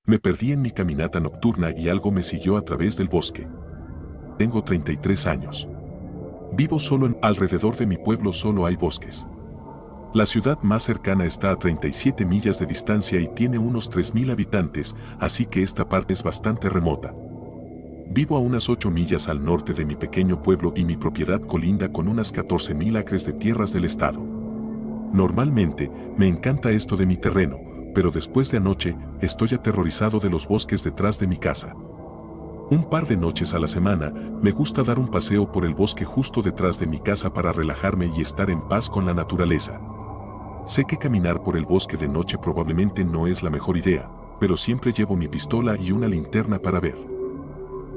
Me perdí en mi caminata nocturna y algo me siguió a través del bosque. Tengo 33 años. Vivo solo alrededor de mi pueblo solo hay bosques. La ciudad más cercana está a 37 millas de distancia y tiene unos 3.000 habitantes, así que esta parte es bastante remota. Vivo a unas 8 millas al norte de mi pequeño pueblo y mi propiedad colinda con unas 14.000 acres de tierras del estado. Normalmente, me encanta esto de mi terreno, pero después de anoche, estoy aterrorizado de los bosques detrás de mi casa. Un par de noches a la semana, me gusta dar un paseo por el bosque justo detrás de mi casa para relajarme y estar en paz con la naturaleza. Sé que caminar por el bosque de noche probablemente no es la mejor idea, pero siempre llevo mi pistola y una linterna para ver.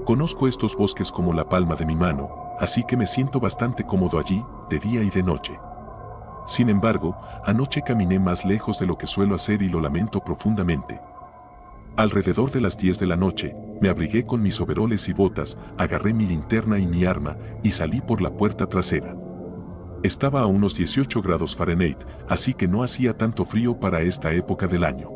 Conozco estos bosques como la palma de mi mano, así que me siento bastante cómodo allí, de día y de noche. Sin embargo, anoche caminé más lejos de lo que suelo hacer y lo lamento profundamente. Alrededor de las 10 de la noche, me abrigué con mis overoles y botas, agarré mi linterna y mi arma, y salí por la puerta trasera. Estaba a unos 18 grados Fahrenheit, así que no hacía tanto frío para esta época del año.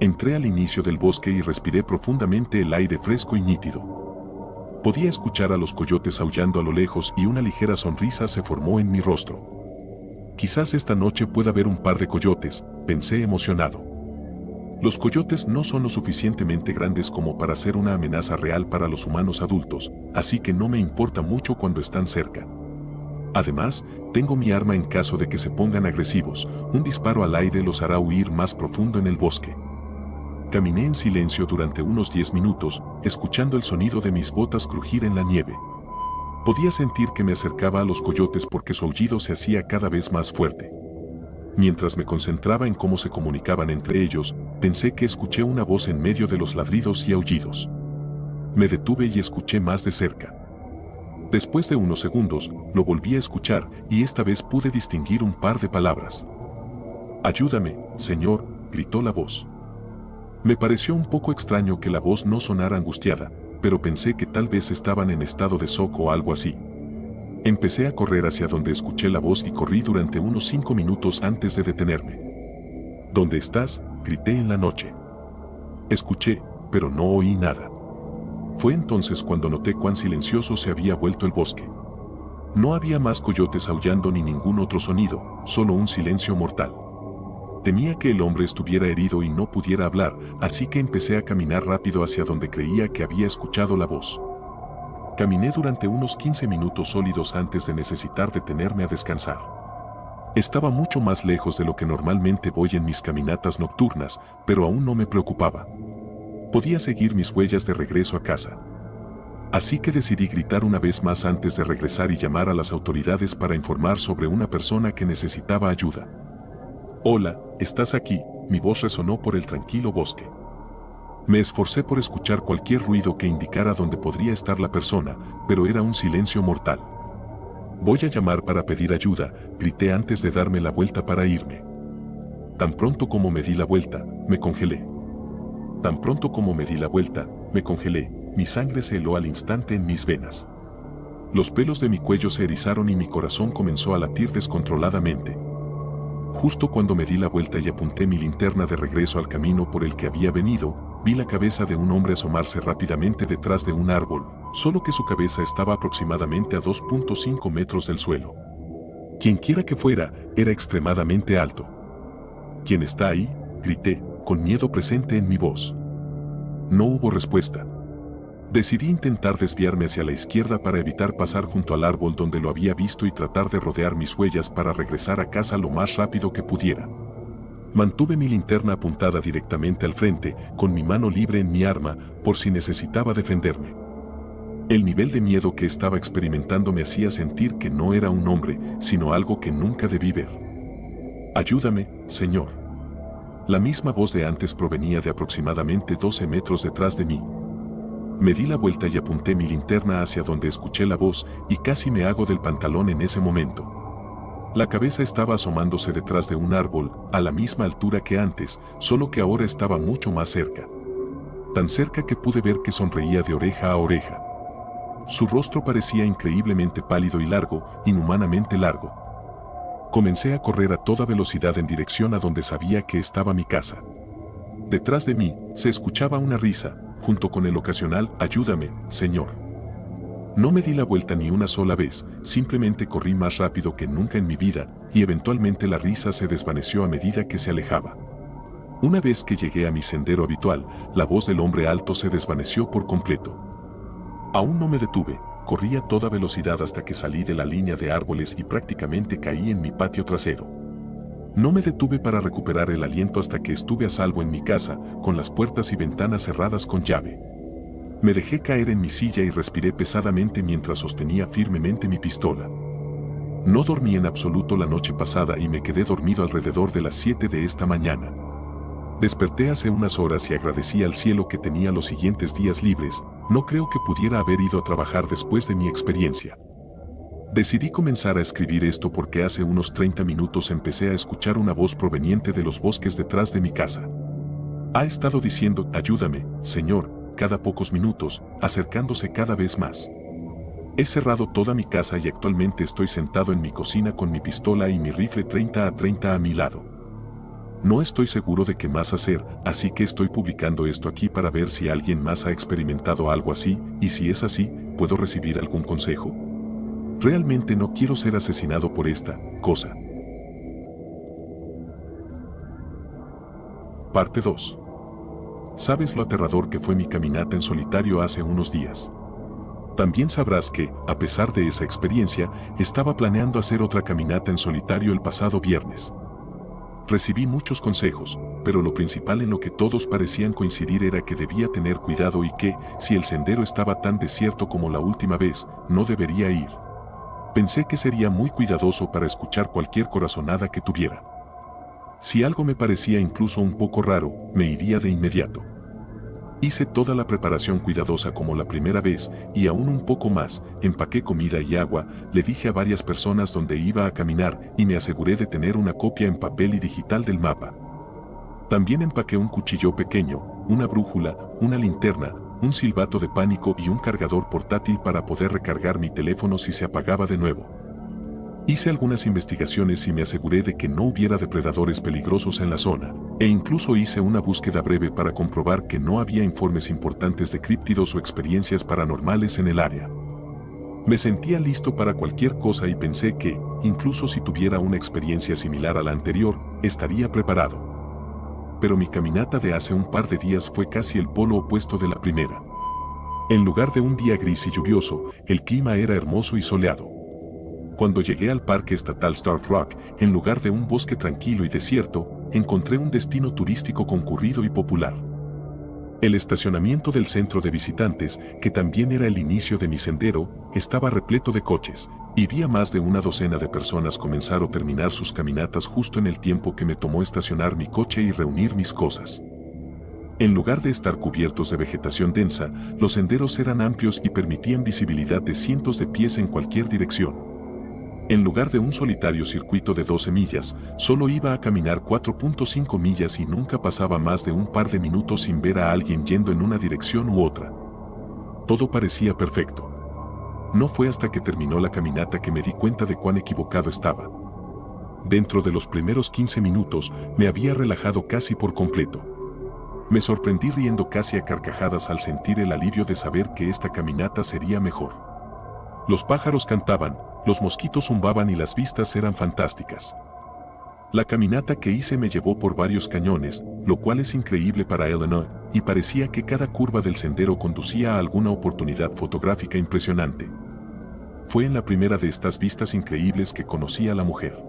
Entré al inicio del bosque y respiré profundamente el aire fresco y nítido. Podía escuchar a los coyotes aullando a lo lejos y una ligera sonrisa se formó en mi rostro. Quizás esta noche pueda ver un par de coyotes, pensé emocionado. Los coyotes no son lo suficientemente grandes como para ser una amenaza real para los humanos adultos, así que no me importa mucho cuando están cerca. Además, tengo mi arma en caso de que se pongan agresivos, un disparo al aire los hará huir más profundo en el bosque. Caminé en silencio durante unos 10 minutos, escuchando el sonido de mis botas crujir en la nieve. Podía sentir que me acercaba a los coyotes porque su aullido se hacía cada vez más fuerte. Mientras me concentraba en cómo se comunicaban entre ellos, pensé que escuché una voz en medio de los ladridos y aullidos. Me detuve y escuché más de cerca. Después de unos segundos, lo volví a escuchar y esta vez pude distinguir un par de palabras. «Ayúdame, señor», gritó la voz. Me pareció un poco extraño que la voz no sonara angustiada, pero pensé que tal vez estaban en estado de shock o algo así. Empecé a correr hacia donde escuché la voz y corrí durante unos 5 minutos antes de detenerme. «¿Dónde estás?», grité en la noche. Escuché, pero no oí nada. Fue entonces cuando noté cuán silencioso se había vuelto el bosque. No había más coyotes aullando ni ningún otro sonido, solo un silencio mortal. Temía que el hombre estuviera herido y no pudiera hablar, así que empecé a caminar rápido hacia donde creía que había escuchado la voz. Caminé durante unos 15 minutos sólidos antes de necesitar detenerme a descansar. Estaba mucho más lejos de lo que normalmente voy en mis caminatas nocturnas, pero aún no me preocupaba. Podía seguir mis huellas de regreso a casa. Así que decidí gritar una vez más antes de regresar y llamar a las autoridades para informar sobre una persona que necesitaba ayuda. «Hola, ¿estás aquí?», mi voz resonó por el tranquilo bosque. Me esforcé por escuchar cualquier ruido que indicara dónde podría estar la persona, pero era un silencio mortal. «Voy a llamar para pedir ayuda», grité antes de darme la vuelta para irme. Tan pronto como me di la vuelta, me congelé. Tan pronto como me di la vuelta, me congelé, mi sangre se heló al instante en mis venas. Los pelos de mi cuello se erizaron y mi corazón comenzó a latir descontroladamente. Justo cuando me di la vuelta y apunté mi linterna de regreso al camino por el que había venido, vi la cabeza de un hombre asomarse rápidamente detrás de un árbol, solo que su cabeza estaba aproximadamente a 2.5 metros del suelo. Quienquiera que fuera, era extremadamente alto. «¿Quién está ahí?», grité, con miedo presente en mi voz. No hubo respuesta. Decidí intentar desviarme hacia la izquierda para evitar pasar junto al árbol donde lo había visto y tratar de rodear mis huellas para regresar a casa lo más rápido que pudiera. Mantuve mi linterna apuntada directamente al frente, con mi mano libre en mi arma, por si necesitaba defenderme. El nivel de miedo que estaba experimentando me hacía sentir que no era un hombre, sino algo que nunca debí ver. «Ayúdame, señor». La misma voz de antes provenía de aproximadamente 12 metros detrás de mí. Me di la vuelta y apunté mi linterna hacia donde escuché la voz y casi me hago del pantalón en ese momento. La cabeza estaba asomándose detrás de un árbol, a la misma altura que antes, solo que ahora estaba mucho más cerca. Tan cerca que pude ver que sonreía de oreja a oreja. Su rostro parecía increíblemente pálido y largo, inhumanamente largo. Comencé a correr a toda velocidad en dirección a donde sabía que estaba mi casa. Detrás de mí, se escuchaba una risa, junto con el ocasional «Ayúdame, señor». No me di la vuelta ni una sola vez, simplemente corrí más rápido que nunca en mi vida, y eventualmente la risa se desvaneció a medida que se alejaba. Una vez que llegué a mi sendero habitual, la voz del hombre alto se desvaneció por completo. Aún no me detuve, corrí a toda velocidad hasta que salí de la línea de árboles y prácticamente caí en mi patio trasero. No me detuve para recuperar el aliento hasta que estuve a salvo en mi casa, con las puertas y ventanas cerradas con llave. Me dejé caer en mi silla y respiré pesadamente mientras sostenía firmemente mi pistola. No dormí en absoluto la noche pasada y me quedé dormido alrededor de las 7 de esta mañana. Desperté hace unas horas y agradecí al cielo que tenía los siguientes días libres. No creo que pudiera haber ido a trabajar después de mi experiencia. Decidí comenzar a escribir esto porque hace unos 30 minutos empecé a escuchar una voz proveniente de los bosques detrás de mi casa. Ha estado diciendo, «Ayúdame, señor», cada pocos minutos, acercándose cada vez más. He cerrado toda mi casa y actualmente estoy sentado en mi cocina con mi pistola y mi rifle 30-30 a mi lado. No estoy seguro de qué más hacer, así que estoy publicando esto aquí para ver si alguien más ha experimentado algo así, y si es así, ¿puedo recibir algún consejo? Realmente no quiero ser asesinado por esta cosa. Parte 2. Sabes lo aterrador que fue mi caminata en solitario hace unos días. También sabrás que, a pesar de esa experiencia, estaba planeando hacer otra caminata en solitario el pasado viernes. Recibí muchos consejos, pero lo principal en lo que todos parecían coincidir era que debía tener cuidado y que, si el sendero estaba tan desierto como la última vez, no debería ir. Pensé que sería muy cuidadoso para escuchar cualquier corazonada que tuviera. Si algo me parecía incluso un poco raro, me iría de inmediato. Hice toda la preparación cuidadosa como la primera vez, y aún un poco más, empaqué comida y agua, le dije a varias personas dónde iba a caminar y me aseguré de tener una copia en papel y digital del mapa. También empaqué un cuchillo pequeño, una brújula, una linterna, un silbato de pánico y un cargador portátil para poder recargar mi teléfono si se apagaba de nuevo. Hice algunas investigaciones y me aseguré de que no hubiera depredadores peligrosos en la zona, e incluso hice una búsqueda breve para comprobar que no había informes importantes de críptidos o experiencias paranormales en el área. Me sentía listo para cualquier cosa y pensé que, incluso si tuviera una experiencia similar a la anterior, estaría preparado. Pero mi caminata de hace un par de días fue casi el polo opuesto de la primera. En lugar de un día gris y lluvioso, el clima era hermoso y soleado. Cuando llegué al Parque Estatal Stark Rock, en lugar de un bosque tranquilo y desierto, encontré un destino turístico concurrido y popular. El estacionamiento del centro de visitantes, que también era el inicio de mi sendero, estaba repleto de coches, y vi a más de una docena de personas comenzar o terminar sus caminatas justo en el tiempo que me tomó estacionar mi coche y reunir mis cosas. En lugar de estar cubiertos de vegetación densa, los senderos eran amplios y permitían visibilidad de cientos de pies en cualquier dirección. En lugar de un solitario circuito de 12 millas, solo iba a caminar 4.5 millas y nunca pasaba más de un par de minutos sin ver a alguien yendo en una dirección u otra. Todo parecía perfecto. No fue hasta que terminó la caminata que me di cuenta de cuán equivocado estaba. Dentro de los primeros 15 minutos, me había relajado casi por completo. Me sorprendí riendo casi a carcajadas al sentir el alivio de saber que esta caminata sería mejor. Los pájaros cantaban, los mosquitos zumbaban y las vistas eran fantásticas. La caminata que hice me llevó por varios cañones, lo cual es increíble para Illinois, y parecía que cada curva del sendero conducía a alguna oportunidad fotográfica impresionante. Fue en la primera de estas vistas increíbles que conocí a la mujer.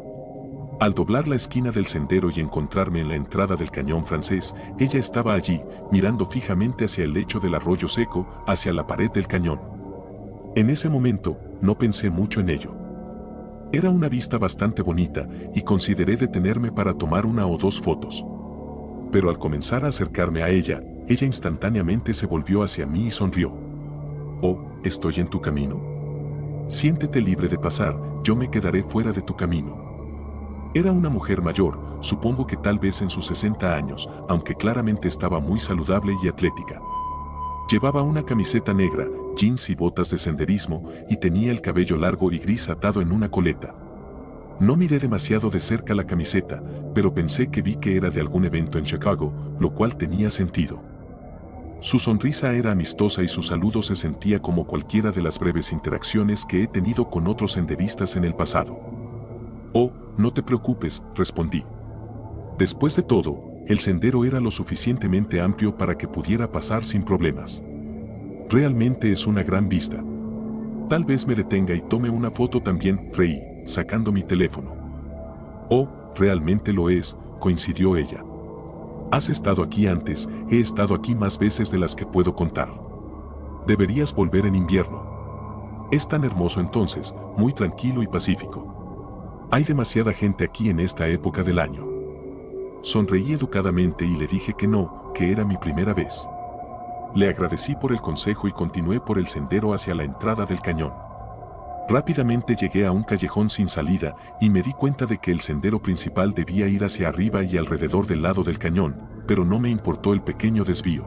Al doblar la esquina del sendero y encontrarme en la entrada del cañón francés, ella estaba allí, mirando fijamente hacia el lecho del arroyo seco, hacia la pared del cañón. En ese momento, no pensé mucho en ello. Era una vista bastante bonita, y consideré detenerme para tomar una o dos fotos. Pero al comenzar a acercarme a ella, ella instantáneamente se volvió hacia mí y sonrió. «Oh, estoy en tu camino. Siéntete libre de pasar, yo me quedaré fuera de tu camino». Era una mujer mayor, supongo que tal vez en sus 60 años, aunque claramente estaba muy saludable y atlética. Llevaba una camiseta negra, jeans y botas de senderismo, y tenía el cabello largo y gris atado en una coleta. No miré demasiado de cerca la camiseta, pero pensé que vi que era de algún evento en Chicago, lo cual tenía sentido. Su sonrisa era amistosa y su saludo se sentía como cualquiera de las breves interacciones que he tenido con otros senderistas en el pasado. «Oh, no te preocupes», respondí. Después de todo, el sendero era lo suficientemente amplio para que pudiera pasar sin problemas. Realmente es una gran vista. Tal vez me detenga y tome una foto también, reí, sacando mi teléfono. «Oh, realmente lo es», coincidió ella. «Has estado aquí antes, he estado aquí más veces de las que puedo contar. Deberías volver en invierno. Es tan hermoso entonces, muy tranquilo y pacífico. Hay demasiada gente aquí en esta época del año». Sonreí educadamente y le dije que no, que era mi primera vez. Le agradecí por el consejo y continué por el sendero hacia la entrada del cañón. Rápidamente llegué a un callejón sin salida y me di cuenta de que el sendero principal debía ir hacia arriba y alrededor del lado del cañón, pero no me importó el pequeño desvío.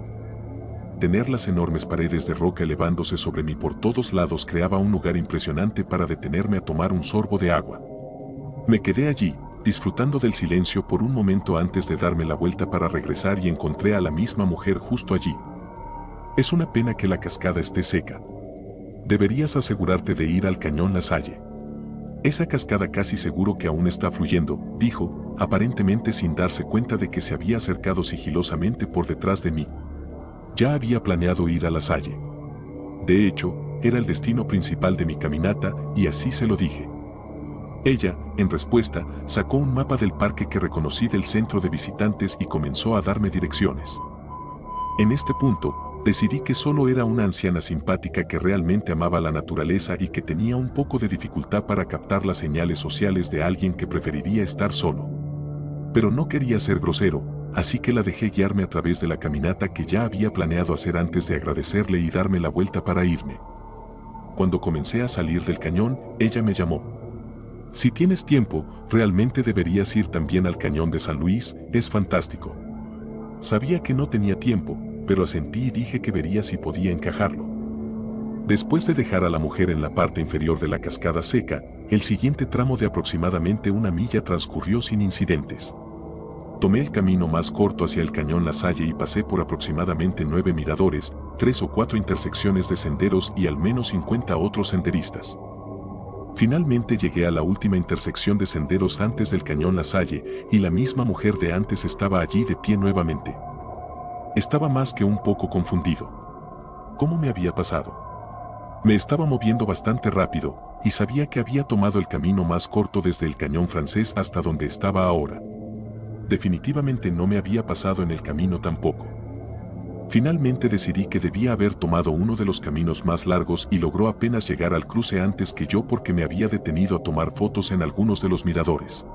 Tener las enormes paredes de roca elevándose sobre mí por todos lados creaba un lugar impresionante para detenerme a tomar un sorbo de agua. Me quedé allí, disfrutando del silencio por un momento antes de darme la vuelta para regresar y encontré a la misma mujer justo allí. «Es una pena que la cascada esté seca. Deberías asegurarte de ir al cañón La Salle. Esa cascada casi seguro que aún está fluyendo», dijo, aparentemente sin darse cuenta de que se había acercado sigilosamente por detrás de mí. Ya había planeado ir a La Salle. De hecho, era el destino principal de mi caminata y así se lo dije. Ella, en respuesta, sacó un mapa del parque que reconocí del centro de visitantes y comenzó a darme direcciones. En este punto, decidí que solo era una anciana simpática que realmente amaba la naturaleza y que tenía un poco de dificultad para captar las señales sociales de alguien que preferiría estar solo. Pero no quería ser grosero, así que la dejé guiarme a través de la caminata que ya había planeado hacer antes de agradecerle y darme la vuelta para irme. Cuando comencé a salir del cañón, ella me llamó. «Si tienes tiempo, realmente deberías ir también al cañón de San Luis, es fantástico». Sabía que no tenía tiempo, pero asentí y dije que vería si podía encajarlo. Después de dejar a la mujer en la parte inferior de la cascada seca, el siguiente tramo de aproximadamente 1 milla transcurrió sin incidentes. Tomé el camino más corto hacia el cañón La Salle y pasé por aproximadamente 9 miradores, 3 o 4 intersecciones de senderos y al menos 50 otros senderistas. Finalmente llegué a la última intersección de senderos antes del cañón La Salle y la misma mujer de antes estaba allí de pie nuevamente. Estaba más que un poco confundido. ¿Cómo me había pasado? Me estaba moviendo bastante rápido y sabía que había tomado el camino más corto desde el cañón francés hasta donde estaba ahora. Definitivamente no me había pasado en el camino tampoco. Finalmente decidí que debía haber tomado uno de los caminos más largos y logró apenas llegar al cruce antes que yo porque me había detenido a tomar fotos en algunos de los miradores.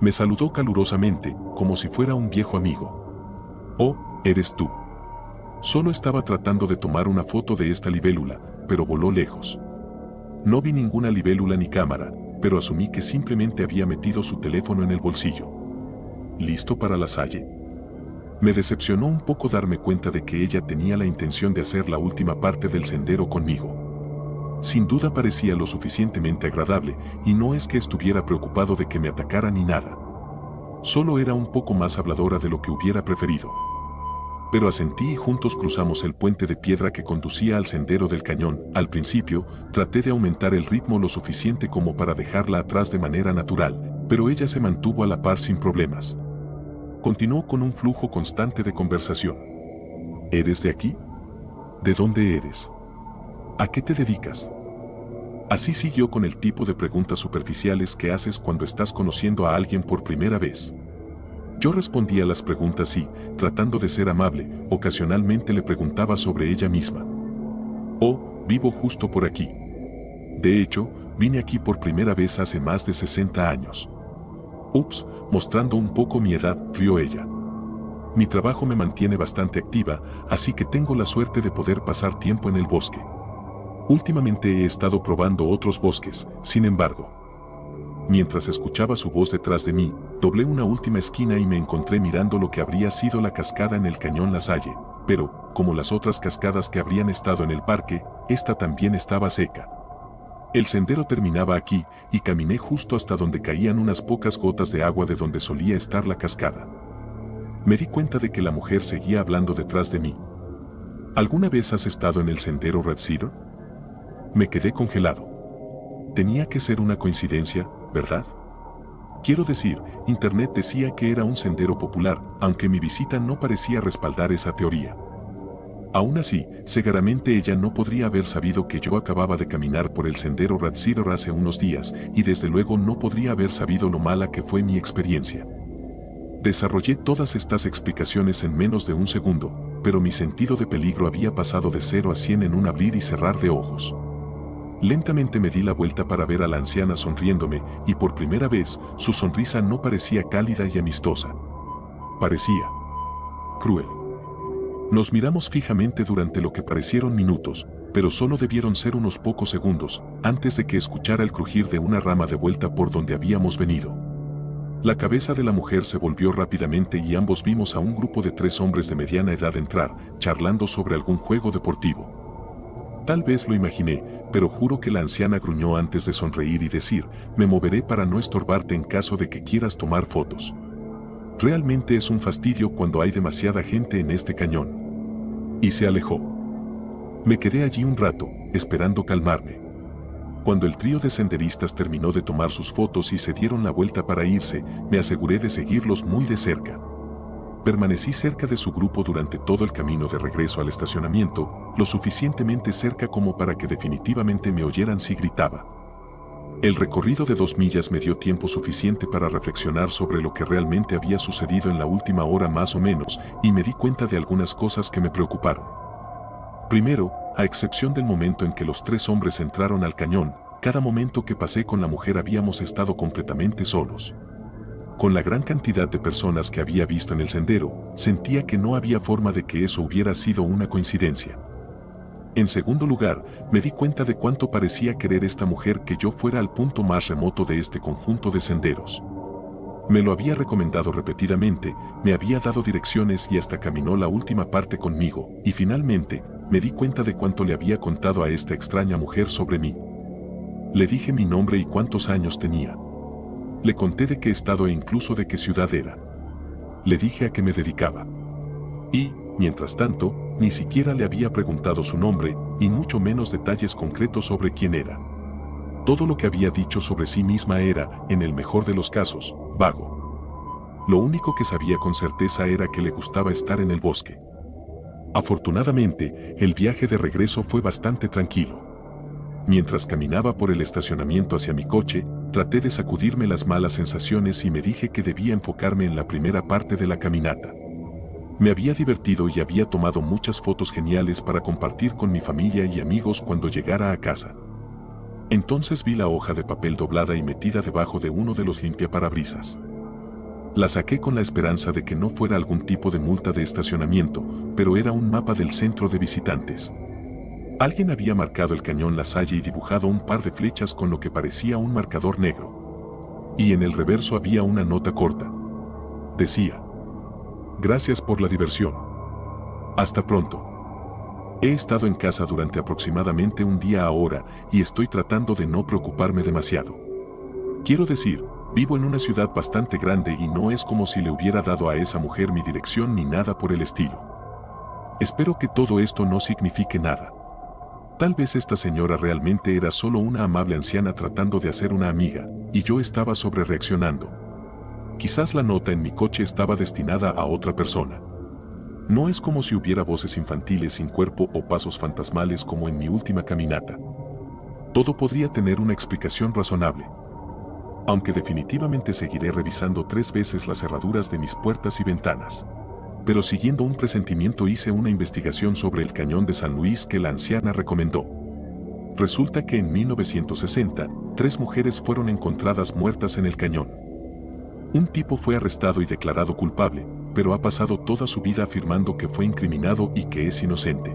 Me saludó calurosamente, como si fuera un viejo amigo. «Oh, eres tú». Solo estaba tratando de tomar una foto de esta libélula, pero voló lejos. No vi ninguna libélula ni cámara, pero asumí que simplemente había metido su teléfono en el bolsillo. ¿Listo para La Salle? Me decepcionó un poco darme cuenta de que ella tenía la intención de hacer la última parte del sendero conmigo. Sin duda parecía lo suficientemente agradable, y no es que estuviera preocupado de que me atacara ni nada. Solo era un poco más habladora de lo que hubiera preferido. Pero asentí y juntos cruzamos el puente de piedra que conducía al sendero del cañón. Al principio, traté de aumentar el ritmo lo suficiente como para dejarla atrás de manera natural, pero ella se mantuvo a la par sin problemas. Continuó con un flujo constante de conversación. ¿Eres de aquí? ¿De dónde eres? ¿A qué te dedicas? Así siguió con el tipo de preguntas superficiales que haces cuando estás conociendo a alguien por primera vez. Yo respondía a las preguntas y, tratando de ser amable, ocasionalmente le preguntaba sobre ella misma. «Oh, vivo justo por aquí. De hecho, vine aquí por primera vez hace más de 60 años. Ups, mostrando un poco mi edad, rió ella. Mi trabajo me mantiene bastante activa, así que tengo la suerte de poder pasar tiempo en el bosque. Últimamente he estado probando otros bosques, sin embargo. Mientras escuchaba su voz detrás de mí, doblé una última esquina y me encontré mirando lo que habría sido la cascada en el cañón La Salle, pero, como las otras cascadas que habrían estado en el parque, esta también estaba seca. El sendero terminaba aquí, y caminé justo hasta donde caían unas pocas gotas de agua de donde solía estar la cascada. Me di cuenta de que la mujer seguía hablando detrás de mí. ¿Alguna vez has estado en el sendero Red Cedar? Me quedé congelado. Tenía que ser una coincidencia, ¿verdad? Quiero decir, Internet decía que era un sendero popular, aunque mi visita no parecía respaldar esa teoría. Aún así, seguramente ella no podría haber sabido que yo acababa de caminar por el sendero Red Cedar hace unos días, y desde luego no podría haber sabido lo mala que fue mi experiencia. Desarrollé todas estas explicaciones en menos de un segundo, pero mi sentido de peligro había pasado de 0 a 100 en un abrir y cerrar de ojos. Lentamente me di la vuelta para ver a la anciana sonriéndome, y por primera vez, su sonrisa no parecía cálida y amistosa. Parecía cruel. Nos miramos fijamente durante lo que parecieron minutos, pero solo debieron ser unos pocos segundos, antes de que escuchara el crujir de una rama de vuelta por donde habíamos venido. La cabeza de la mujer se volvió rápidamente y ambos vimos a un grupo de 3 hombres de mediana edad entrar, charlando sobre algún juego deportivo. Tal vez lo imaginé, pero juro que la anciana gruñó antes de sonreír y decir, me moveré para no estorbarte en caso de que quieras tomar fotos. Realmente es un fastidio cuando hay demasiada gente en este cañón. Y se alejó. Me quedé allí un rato, esperando calmarme. Cuando el trío de senderistas terminó de tomar sus fotos y se dieron la vuelta para irse, me aseguré de seguirlos muy de cerca. Permanecí cerca de su grupo durante todo el camino de regreso al estacionamiento, lo suficientemente cerca como para que definitivamente me oyeran si gritaba. El recorrido de 2 millas me dio tiempo suficiente para reflexionar sobre lo que realmente había sucedido en la última hora más o menos, y me di cuenta de algunas cosas que me preocuparon. Primero, a excepción del momento en que los 3 hombres entraron al cañón, cada momento que pasé con la mujer habíamos estado completamente solos. Con la gran cantidad de personas que había visto en el sendero, sentía que no había forma de que eso hubiera sido una coincidencia. En segundo lugar, me di cuenta de cuánto parecía querer esta mujer que yo fuera al punto más remoto de este conjunto de senderos. Me lo había recomendado repetidamente, me había dado direcciones y hasta caminó la última parte conmigo, y finalmente, me di cuenta de cuánto le había contado a esta extraña mujer sobre mí. Le dije mi nombre y cuántos años tenía. Le conté de qué estado e incluso de qué ciudad era. Le dije a qué me dedicaba. Y, mientras tanto, ni siquiera le había preguntado su nombre, y mucho menos detalles concretos sobre quién era. Todo lo que había dicho sobre sí misma era, en el mejor de los casos, vago. Lo único que sabía con certeza era que le gustaba estar en el bosque. Afortunadamente, el viaje de regreso fue bastante tranquilo. Mientras caminaba por el estacionamiento hacia mi coche, traté de sacudirme las malas sensaciones y me dije que debía enfocarme en la primera parte de la caminata. Me había divertido y había tomado muchas fotos geniales para compartir con mi familia y amigos cuando llegara a casa. Entonces vi la hoja de papel doblada y metida debajo de uno de los limpiaparabrisas. La saqué con la esperanza de que no fuera algún tipo de multa de estacionamiento, pero era un mapa del centro de visitantes. Alguien había marcado el cañón La Salle y dibujado un par de flechas con lo que parecía un marcador negro. Y en el reverso había una nota corta. Decía: gracias por la diversión. Hasta pronto. He estado en casa durante aproximadamente un día ahora y estoy tratando de no preocuparme demasiado. Quiero decir, vivo en una ciudad bastante grande y no es como si le hubiera dado a esa mujer mi dirección ni nada por el estilo. Espero que todo esto no signifique nada. Tal vez esta señora realmente era solo una amable anciana tratando de hacer una amiga, y yo estaba sobrereaccionando. Quizás la nota en mi coche estaba destinada a otra persona. No es como si hubiera voces infantiles sin cuerpo o pasos fantasmales como en mi última caminata. Todo podría tener una explicación razonable. Aunque definitivamente seguiré revisando 3 veces las cerraduras de mis puertas y ventanas. Pero siguiendo un presentimiento hice una investigación sobre el cañón de San Luis que la anciana recomendó. Resulta que en 1960, 3 mujeres fueron encontradas muertas en el cañón. Un tipo fue arrestado y declarado culpable, pero ha pasado toda su vida afirmando que fue incriminado y que es inocente.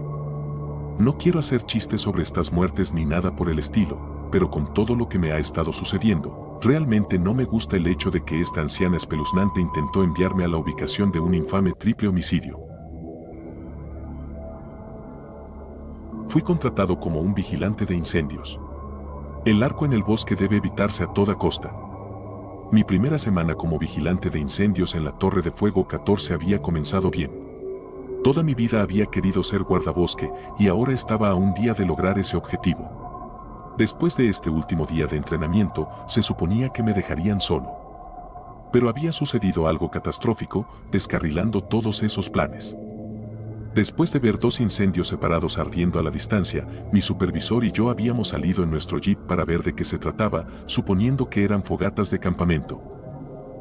No quiero hacer chistes sobre estas muertes ni nada por el estilo, pero con todo lo que me ha estado sucediendo, realmente no me gusta el hecho de que esta anciana espeluznante intentó enviarme a la ubicación de un infame triple homicidio. Fui contratado como un vigilante de incendios. El arco en el bosque debe evitarse a toda costa. Mi primera semana como vigilante de incendios en la Torre de Fuego 14 había comenzado bien. Toda mi vida había querido ser guardabosque y ahora estaba a un día de lograr ese objetivo. Después de este último día de entrenamiento, se suponía que me dejarían solo. Pero había sucedido algo catastrófico, descarrilando todos esos planes. Después de ver 2 incendios separados ardiendo a la distancia, mi supervisor y yo habíamos salido en nuestro jeep para ver de qué se trataba, suponiendo que eran fogatas de campamento.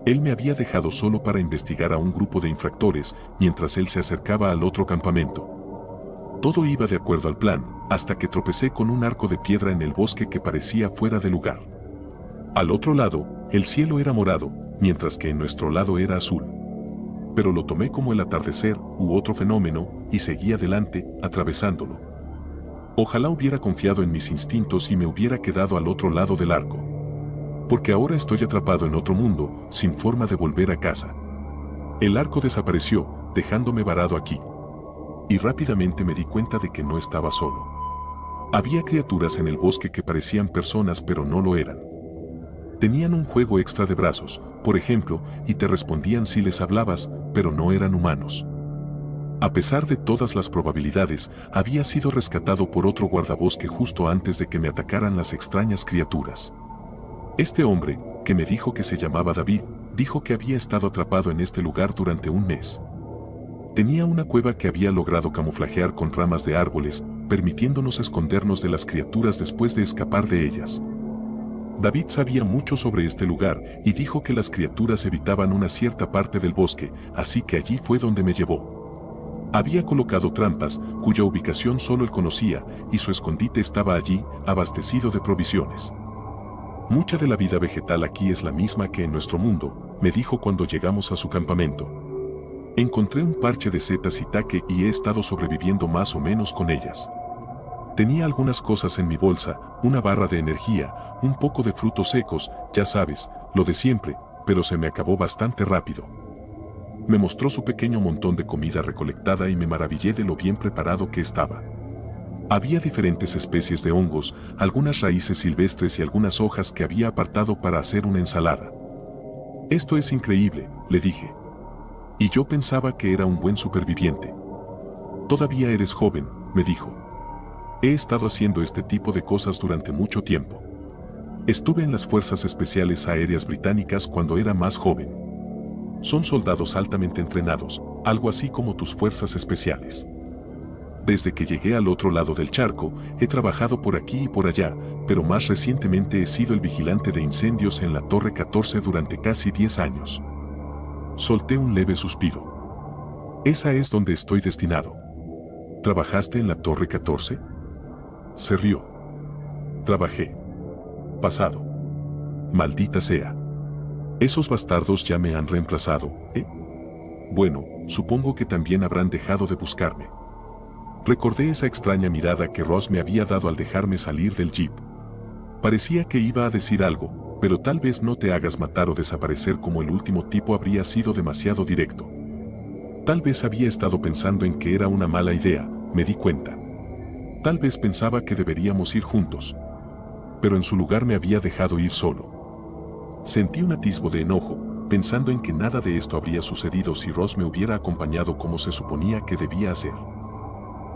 Él me había dejado solo para investigar a un grupo de infractores, mientras él se acercaba al otro campamento. Todo iba de acuerdo al plan, hasta que tropecé con un arco de piedra en el bosque que parecía fuera de lugar. Al otro lado, el cielo era morado, mientras que en nuestro lado era azul. Pero lo tomé como el atardecer u otro fenómeno y seguí adelante, atravesándolo. Ojalá hubiera confiado en mis instintos y me hubiera quedado al otro lado del arco. Porque ahora estoy atrapado en otro mundo, sin forma de volver a casa. El arco desapareció, dejándome varado aquí. Y rápidamente me di cuenta de que no estaba solo. Había criaturas en el bosque que parecían personas pero no lo eran. Tenían un juego extra de brazos, por ejemplo, y te respondían si les hablabas, pero no eran humanos. A pesar de todas las probabilidades, había sido rescatado por otro guardabosque justo antes de que me atacaran las extrañas criaturas. Este hombre, que me dijo que se llamaba David, dijo que había estado atrapado en este lugar durante un mes. Tenía una cueva que había logrado camuflajear con ramas de árboles, permitiéndonos escondernos de las criaturas después de escapar de ellas. David sabía mucho sobre este lugar y dijo que las criaturas evitaban una cierta parte del bosque, así que allí fue donde me llevó. Había colocado trampas, cuya ubicación solo él conocía, y su escondite estaba allí, abastecido de provisiones. Mucha de la vida vegetal aquí es la misma que en nuestro mundo, me dijo cuando llegamos a su campamento. Encontré un parche de setas shiitake y he estado sobreviviendo más o menos con ellas. Tenía algunas cosas en mi bolsa, una barra de energía, un poco de frutos secos, ya sabes, lo de siempre, pero se me acabó bastante rápido. Me mostró su pequeño montón de comida recolectada y me maravillé de lo bien preparado que estaba. Había diferentes especies de hongos, algunas raíces silvestres y algunas hojas que había apartado para hacer una ensalada. Esto es increíble, le dije. Y yo pensaba que era un buen superviviente. Todavía eres joven, me dijo. He estado haciendo este tipo de cosas durante mucho tiempo. Estuve en las Fuerzas Especiales Aéreas Británicas cuando era más joven. Son soldados altamente entrenados, algo así como tus fuerzas especiales. Desde que llegué al otro lado del charco, he trabajado por aquí y por allá, pero más recientemente he sido el vigilante de incendios en la Torre 14 durante casi 10 años. Solté un leve suspiro. Esa es donde estoy destinado. ¿Trabajaste en la Torre 14? Se rió. Trabajé. Pasado. Maldita sea. Esos bastardos ya me han reemplazado, ¿eh? Bueno, supongo que también habrán dejado de buscarme. Recordé esa extraña mirada que Ross me había dado al dejarme salir del jeep. Parecía que iba a decir algo, pero tal vez no te hagas matar o desaparecer como el último tipo habría sido demasiado directo. Tal vez había estado pensando en que era una mala idea, me di cuenta. Tal vez pensaba que deberíamos ir juntos. Pero en su lugar me había dejado ir solo. Sentí un atisbo de enojo, pensando en que nada de esto habría sucedido si Ross me hubiera acompañado como se suponía que debía hacer.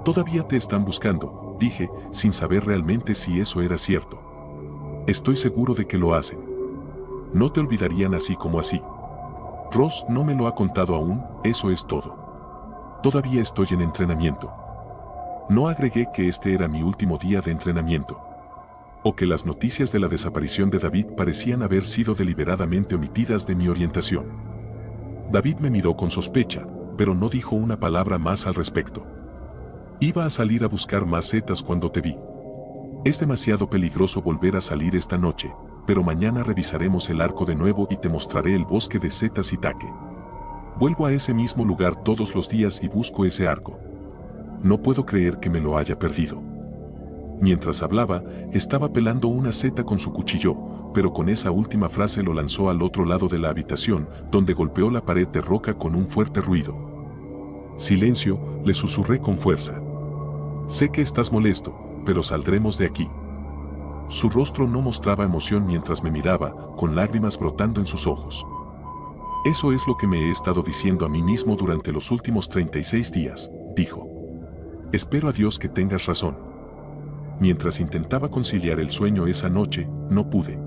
Todavía te están buscando, dije, sin saber realmente si eso era cierto. Estoy seguro de que lo hacen. No te olvidarían así como así. Ross no me lo ha contado aún, eso es todo. Todavía estoy en entrenamiento. No agregué que este era mi último día de entrenamiento. O que las noticias de la desaparición de David parecían haber sido deliberadamente omitidas de mi orientación. David me miró con sospecha, pero no dijo una palabra más al respecto. Iba a salir a buscar más setas cuando te vi. Es demasiado peligroso volver a salir esta noche, pero mañana revisaremos el arco de nuevo y te mostraré el bosque de setas shiitake. Vuelvo a ese mismo lugar todos los días y busco ese arco. No puedo creer que me lo haya perdido. Mientras hablaba, estaba pelando una seta con su cuchillo, pero con esa última frase lo lanzó al otro lado de la habitación, donde golpeó la pared de roca con un fuerte ruido. Silencio, le susurré con fuerza. Sé que estás molesto, pero saldremos de aquí. Su rostro no mostraba emoción mientras me miraba, con lágrimas brotando en sus ojos. Eso es lo que me he estado diciendo a mí mismo durante los últimos 36 días, dijo. Espero a Dios que tengas razón. Mientras intentaba conciliar el sueño esa noche, no pude.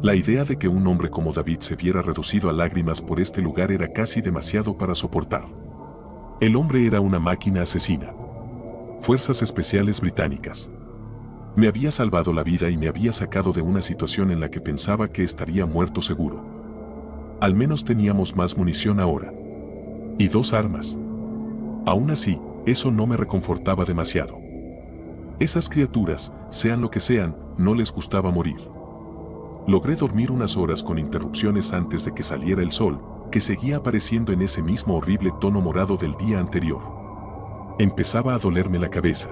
La idea de que un hombre como David se viera reducido a lágrimas por este lugar era casi demasiado para soportar. El hombre era una máquina asesina. Fuerzas especiales británicas. Me había salvado la vida y me había sacado de una situación en la que pensaba que estaría muerto seguro. Al menos teníamos más munición ahora. Y 2 armas. Aún así, eso no me reconfortaba demasiado. Esas criaturas, sean lo que sean, no les gustaba morir. Logré dormir unas horas con interrupciones antes de que saliera el sol, que seguía apareciendo en ese mismo horrible tono morado del día anterior. Empezaba a dolerme la cabeza.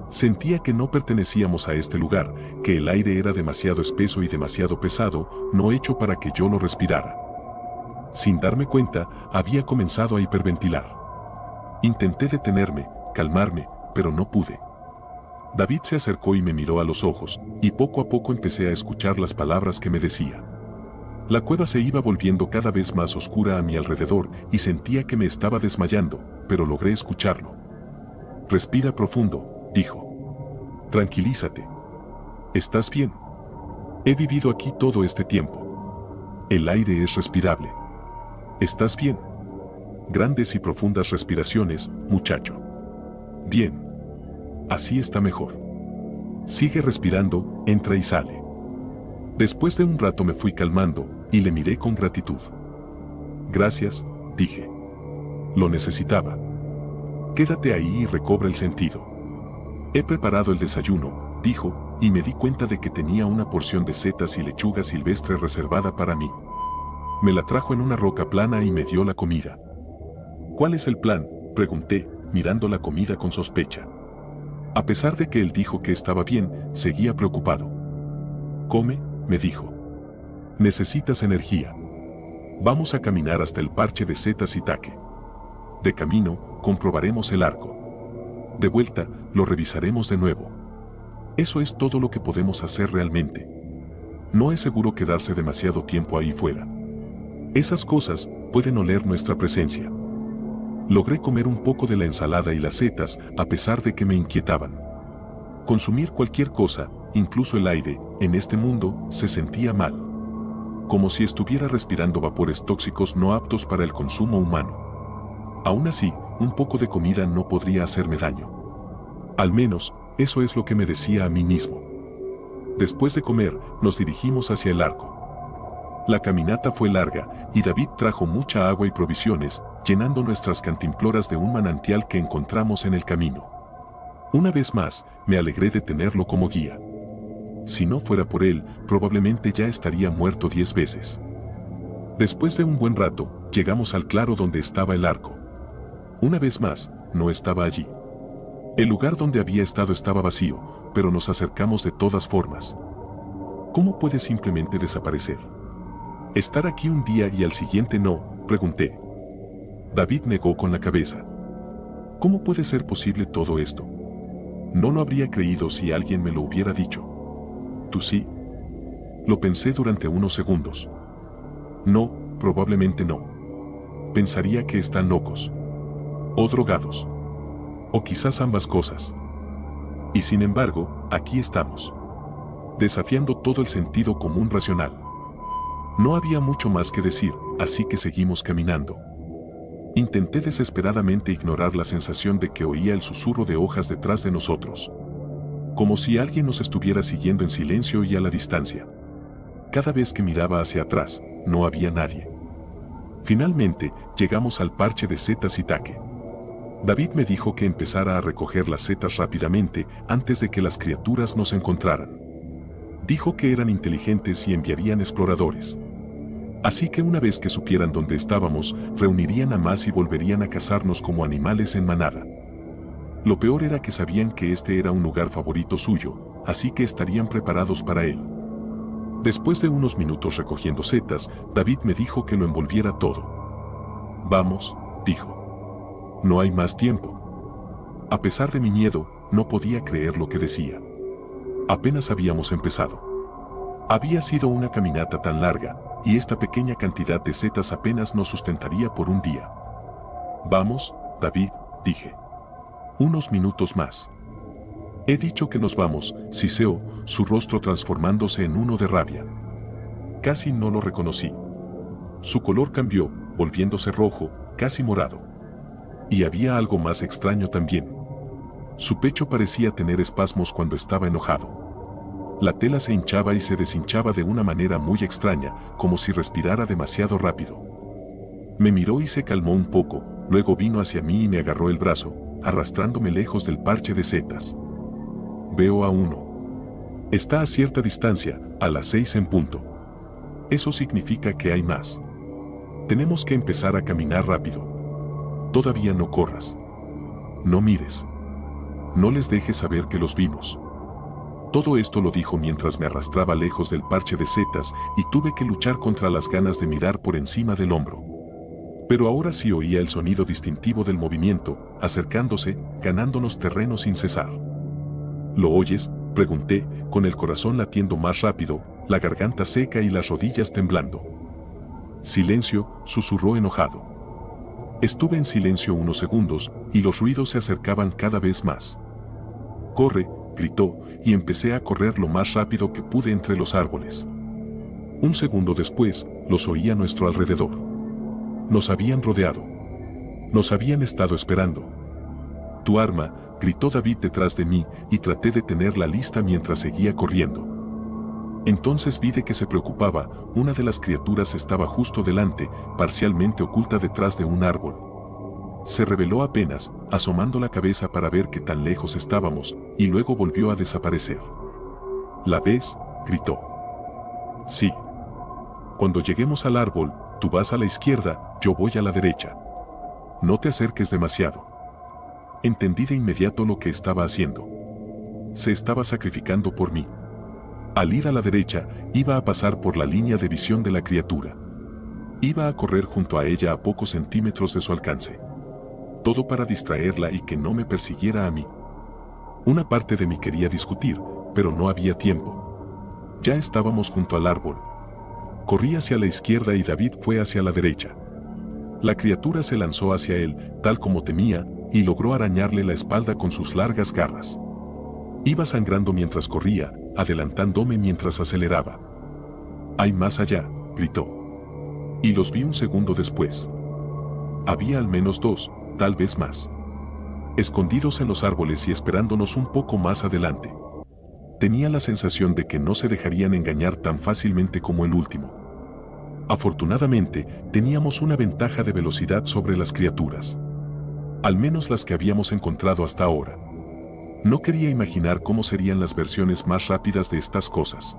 Sentía que no pertenecíamos a este lugar, que el aire era demasiado espeso y demasiado pesado, no hecho para que yo lo respirara. Sin darme cuenta, había comenzado a hiperventilar. Intenté detenerme, calmarme, pero no pude. David se acercó y me miró a los ojos, y poco a poco empecé a escuchar las palabras que me decía. La cueva se iba volviendo cada vez más oscura a mi alrededor y sentía que me estaba desmayando, pero logré escucharlo. Respira profundo, dijo. Tranquilízate. ¿Estás bien? He vivido aquí todo este tiempo. El aire es respirable. ¿Estás bien? Grandes y profundas respiraciones, muchacho. Bien. Así está mejor. Sigue respirando, entra y sale. Después de un rato me fui calmando y le miré con gratitud. Gracias, dije. Lo necesitaba. Quédate ahí y recobra el sentido. He preparado el desayuno, dijo, y me di cuenta de que tenía una porción de setas y lechuga silvestre reservada para mí. Me la trajo en una roca plana y me dio la comida. ¿Cuál es el plan?, pregunté, mirando la comida con sospecha. A pesar de que él dijo que estaba bien, seguía preocupado. Come, me dijo. Necesitas energía. Vamos a caminar hasta el parche de setas y taque. De camino, comprobaremos el arco. De vuelta, lo revisaremos de nuevo. Eso es todo lo que podemos hacer realmente. No es seguro quedarse demasiado tiempo ahí fuera. Esas cosas pueden oler nuestra presencia. Logré comer un poco de la ensalada y las setas, a pesar de que me inquietaban. Consumir cualquier cosa, incluso el aire, en este mundo, se sentía mal. Como si estuviera respirando vapores tóxicos no aptos para el consumo humano. Aún así, un poco de comida no podría hacerme daño. Al menos, eso es lo que me decía a mí mismo. Después de comer, nos dirigimos hacia el arco. La caminata fue larga, y David trajo mucha agua y provisiones, llenando nuestras cantimploras de un manantial que encontramos en el camino. Una vez más, me alegré de tenerlo como guía. Si no fuera por él, probablemente ya estaría muerto 10 veces. Después de un buen rato, llegamos al claro donde estaba el arco. Una vez más, no estaba allí. El lugar donde había estado estaba vacío, pero nos acercamos de todas formas. ¿Cómo puede simplemente desaparecer? ¿Estar aquí un día y al siguiente no?, pregunté. David negó con la cabeza. ¿Cómo puede ser posible todo esto? No lo habría creído si alguien me lo hubiera dicho. ¿Tú sí? Lo pensé durante unos segundos. No, probablemente no. Pensaría que están locos. O drogados. O quizás ambas cosas. Y sin embargo, aquí estamos. Desafiando todo el sentido común racional. No había mucho más que decir, así que seguimos caminando. Intenté desesperadamente ignorar la sensación de que oía el susurro de hojas detrás de nosotros. Como si alguien nos estuviera siguiendo en silencio y a la distancia. Cada vez que miraba hacia atrás, no había nadie. Finalmente, llegamos al parche de setas y taque. David me dijo que empezara a recoger las setas rápidamente antes de que las criaturas nos encontraran. Dijo que eran inteligentes y enviarían exploradores. Así que una vez que supieran dónde estábamos, reunirían a más y volverían a cazarnos como animales en manada. Lo peor era que sabían que este era un lugar favorito suyo, así que estarían preparados para él. Después de unos minutos recogiendo setas, David me dijo que lo envolviera todo. Vamos, dijo. No hay más tiempo. A pesar de mi miedo, no podía creer lo que decía. Apenas habíamos empezado. Había sido una caminata tan larga, y esta pequeña cantidad de setas apenas nos sustentaría por un día. Vamos, David, dije. Unos minutos más. He dicho que nos vamos, siseó, su rostro transformándose en uno de rabia. Casi no lo reconocí. Su color cambió, volviéndose rojo, casi morado. Y había algo más extraño también. Su pecho parecía tener espasmos cuando estaba enojado. La tela se hinchaba y se deshinchaba de una manera muy extraña, como si respirara demasiado rápido. Me miró y se calmó un poco, luego vino hacia mí y me agarró el brazo, arrastrándome lejos del parche de setas. Veo a uno. Está a cierta distancia, a las 6 en punto. Eso significa que hay más. Tenemos que empezar a caminar rápido. Todavía no corras. No mires. No les dejes saber que los vimos. Todo esto lo dijo mientras me arrastraba lejos del parche de setas y tuve que luchar contra las ganas de mirar por encima del hombro. Pero ahora sí oía el sonido distintivo del movimiento, acercándose, ganándonos terreno sin cesar. ¿Lo oyes?, pregunté, con el corazón latiendo más rápido, la garganta seca y las rodillas temblando. Silencio, susurró enojado. Estuve en silencio unos segundos, y los ruidos se acercaban cada vez más. «Corre», gritó, y empecé a correr lo más rápido que pude entre los árboles. Un segundo después, los oí a nuestro alrededor. Nos habían rodeado. Nos habían estado esperando. «Tu arma», gritó David detrás de mí, y traté de tenerla lista mientras seguía corriendo. Entonces vi de qué se preocupaba. Una de las criaturas estaba justo delante, parcialmente oculta detrás de un árbol. Se reveló apenas, asomando la cabeza para ver qué tan lejos estábamos, y luego volvió a desaparecer. «¿La ves?», gritó. «Sí. Cuando lleguemos al árbol, tú vas a la izquierda, yo voy a la derecha. No te acerques demasiado». Entendí de inmediato lo que estaba haciendo. Se estaba sacrificando por mí. Al ir a la derecha, iba a pasar por la línea de visión de la criatura. Iba a correr junto a ella a pocos centímetros de su alcance. Todo para distraerla y que no me persiguiera a mí. Una parte de mí quería discutir, pero no había tiempo. Ya estábamos junto al árbol. Corrí hacia la izquierda y David fue hacia la derecha. La criatura se lanzó hacia él, tal como temía, y logró arañarle la espalda con sus largas garras. Iba sangrando mientras corría, adelantándome mientras aceleraba. «Hay más allá», gritó. Y los vi un segundo después. Había al menos dos, tal vez más. Escondidos en los árboles y esperándonos un poco más adelante. Tenía la sensación de que no se dejarían engañar tan fácilmente como el último. Afortunadamente, teníamos una ventaja de velocidad sobre las criaturas. Al menos las que habíamos encontrado hasta ahora. No quería imaginar cómo serían las versiones más rápidas de estas cosas.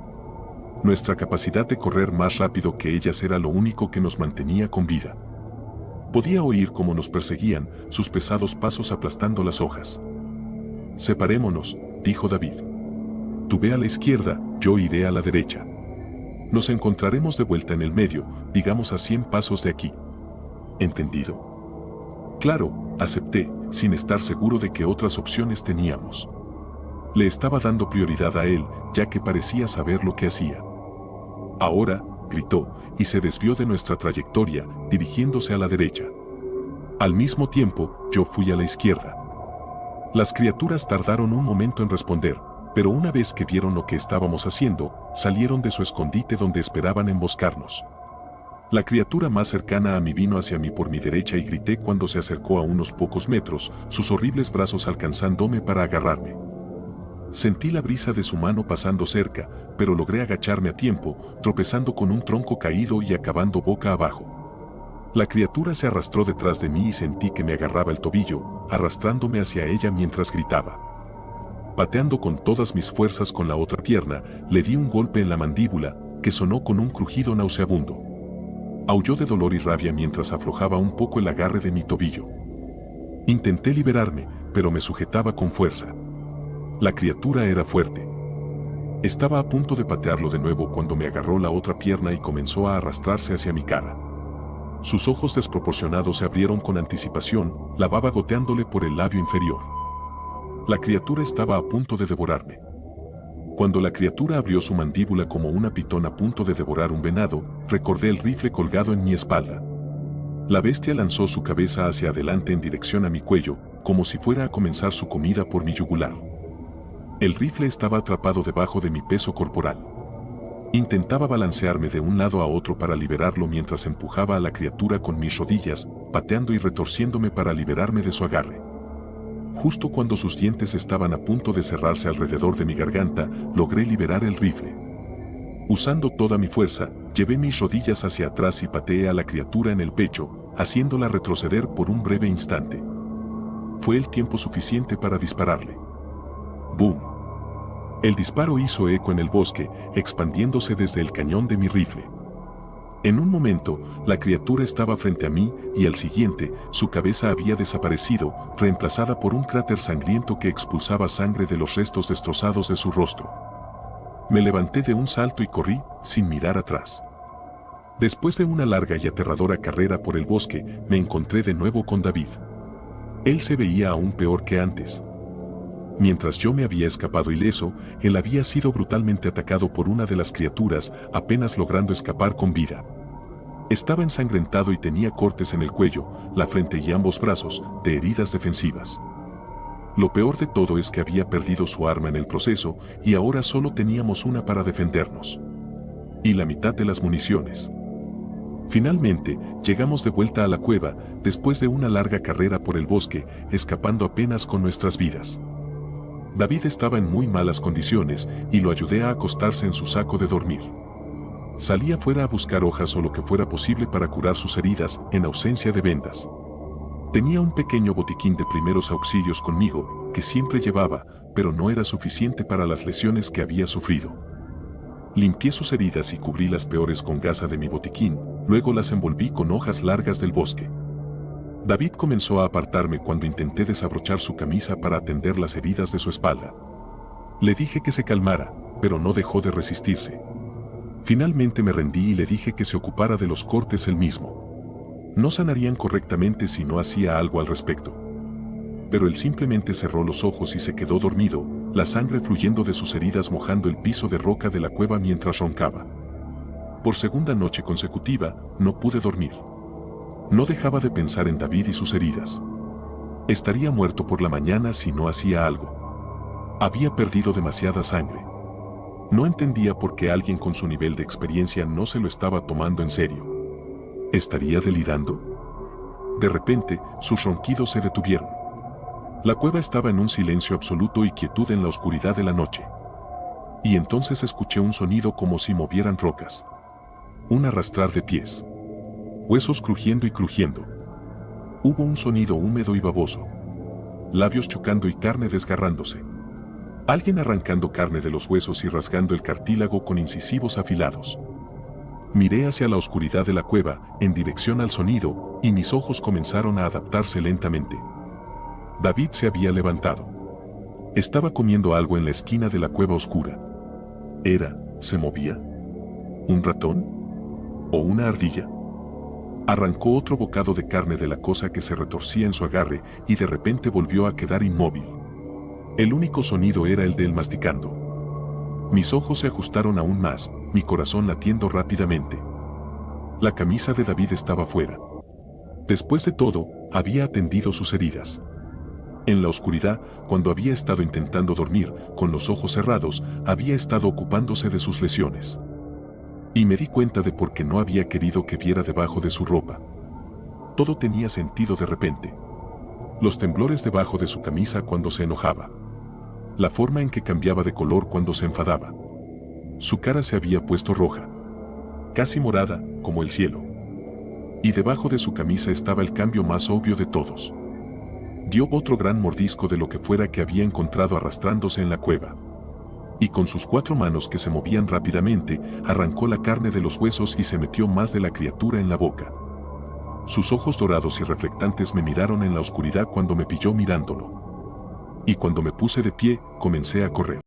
Nuestra capacidad de correr más rápido que ellas era lo único que nos mantenía con vida. Podía oír cómo nos perseguían, sus pesados pasos aplastando las hojas. «Separémonos», dijo David. «Tú ve a la izquierda, yo iré a la derecha. Nos encontraremos de vuelta en el medio, digamos a 100 pasos de aquí. ¿Entendido?» «Claro», acepté, sin estar seguro de qué otras opciones teníamos. Le estaba dando prioridad a él, ya que parecía saber lo que hacía. «Ahora», gritó, y se desvió de nuestra trayectoria, dirigiéndose a la derecha. Al mismo tiempo, yo fui a la izquierda. Las criaturas tardaron un momento en responder, pero una vez que vieron lo que estábamos haciendo, salieron de su escondite donde esperaban emboscarnos. La criatura más cercana a mí vino hacia mí por mi derecha y grité cuando se acercó a unos pocos metros, sus horribles brazos alcanzándome para agarrarme. Sentí la brisa de su mano pasando cerca, pero logré agacharme a tiempo, tropezando con un tronco caído y acabando boca abajo. La criatura se arrastró detrás de mí y sentí que me agarraba el tobillo, arrastrándome hacia ella mientras gritaba. Pateando con todas mis fuerzas con la otra pierna, le di un golpe en la mandíbula, que sonó con un crujido nauseabundo. Aulló de dolor y rabia mientras aflojaba un poco el agarre de mi tobillo. Intenté liberarme, pero me sujetaba con fuerza. La criatura era fuerte. Estaba a punto de patearlo de nuevo cuando me agarró la otra pierna y comenzó a arrastrarse hacia mi cara. Sus ojos desproporcionados se abrieron con anticipación, la baba goteándole por el labio inferior. La criatura estaba a punto de devorarme. Cuando la criatura abrió su mandíbula como una pitón a punto de devorar un venado, recordé el rifle colgado en mi espalda. La bestia lanzó su cabeza hacia adelante en dirección a mi cuello, como si fuera a comenzar su comida por mi yugular. El rifle estaba atrapado debajo de mi peso corporal. Intentaba balancearme de un lado a otro para liberarlo mientras empujaba a la criatura con mis rodillas, pateando y retorciéndome para liberarme de su agarre. Justo cuando sus dientes estaban a punto de cerrarse alrededor de mi garganta, logré liberar el rifle. Usando toda mi fuerza, llevé mis rodillas hacia atrás y pateé a la criatura en el pecho, haciéndola retroceder por un breve instante. Fue el tiempo suficiente para dispararle. ¡Boom! El disparo hizo eco en el bosque, expandiéndose desde el cañón de mi rifle. En un momento, la criatura estaba frente a mí y al siguiente, su cabeza había desaparecido, reemplazada por un cráter sangriento que expulsaba sangre de los restos destrozados de su rostro. Me levanté de un salto y corrí, sin mirar atrás. Después de una larga y aterradora carrera por el bosque, me encontré de nuevo con David. Él se veía aún peor que antes. Mientras yo me había escapado ileso, él había sido brutalmente atacado por una de las criaturas, apenas logrando escapar con vida. Estaba ensangrentado y tenía cortes en el cuello, la frente y ambos brazos, de heridas defensivas. Lo peor de todo es que había perdido su arma en el proceso y ahora solo teníamos una para defendernos. Y la mitad de las municiones. Finalmente, llegamos de vuelta a la cueva, después de una larga carrera por el bosque, escapando apenas con nuestras vidas. David estaba en muy malas condiciones y lo ayudé a acostarse en su saco de dormir. Salí afuera a buscar hojas o lo que fuera posible para curar sus heridas en ausencia de vendas. Tenía un pequeño botiquín de primeros auxilios conmigo, que siempre llevaba, pero no era suficiente para las lesiones que había sufrido. Limpié sus heridas y cubrí las peores con gasa de mi botiquín, luego las envolví con hojas largas del bosque. David comenzó a apartarme cuando intenté desabrochar su camisa para atender las heridas de su espalda. Le dije que se calmara, pero no dejó de resistirse. Finalmente me rendí y le dije que se ocupara de los cortes él mismo. No sanarían correctamente si no hacía algo al respecto. Pero él simplemente cerró los ojos y se quedó dormido, la sangre fluyendo de sus heridas mojando el piso de roca de la cueva mientras roncaba. Por segunda noche consecutiva, no pude dormir. No dejaba de pensar en David y sus heridas. Estaría muerto por la mañana si no hacía algo. Había perdido demasiada sangre. No entendía por qué alguien con su nivel de experiencia no se lo estaba tomando en serio. ¿Estaría delirando? De repente, sus ronquidos se detuvieron. La cueva estaba en un silencio absoluto y quietud en la oscuridad de la noche. Y entonces escuché un sonido como si movieran rocas. Un arrastrar de pies. Huesos crujiendo y crujiendo. Hubo un sonido húmedo y baboso. Labios chocando y carne desgarrándose. Alguien arrancando carne de los huesos y rasgando el cartílago con incisivos afilados. Miré hacia la oscuridad de la cueva, en dirección al sonido, y mis ojos comenzaron a adaptarse lentamente. David se había levantado. Estaba comiendo algo en la esquina de la cueva oscura. ¿Se movía? ¿Un ratón? ¿O una ardilla? Arrancó otro bocado de carne de la cosa que se retorcía en su agarre y de repente volvió a quedar inmóvil. El único sonido era el de él masticando. Mis ojos se ajustaron aún más, mi corazón latiendo rápidamente. La camisa de David estaba fuera. Después de todo, había atendido sus heridas. En la oscuridad, cuando había estado intentando dormir, con los ojos cerrados, había estado ocupándose de sus lesiones. Y me di cuenta de por qué no había querido que viera debajo de su ropa. Todo tenía sentido de repente. Los temblores debajo de su camisa cuando se enojaba. La forma en que cambiaba de color cuando se enfadaba. Su cara se había puesto roja. Casi morada, como el cielo. Y debajo de su camisa estaba el cambio más obvio de todos. Dio otro gran mordisco de lo que fuera que había encontrado arrastrándose en la cueva. Y con sus 4 manos que se movían rápidamente, arrancó la carne de los huesos y se metió más de la criatura en la boca. Sus ojos dorados y reflectantes me miraron en la oscuridad cuando me pilló mirándolo. Y cuando me puse de pie, comencé a correr.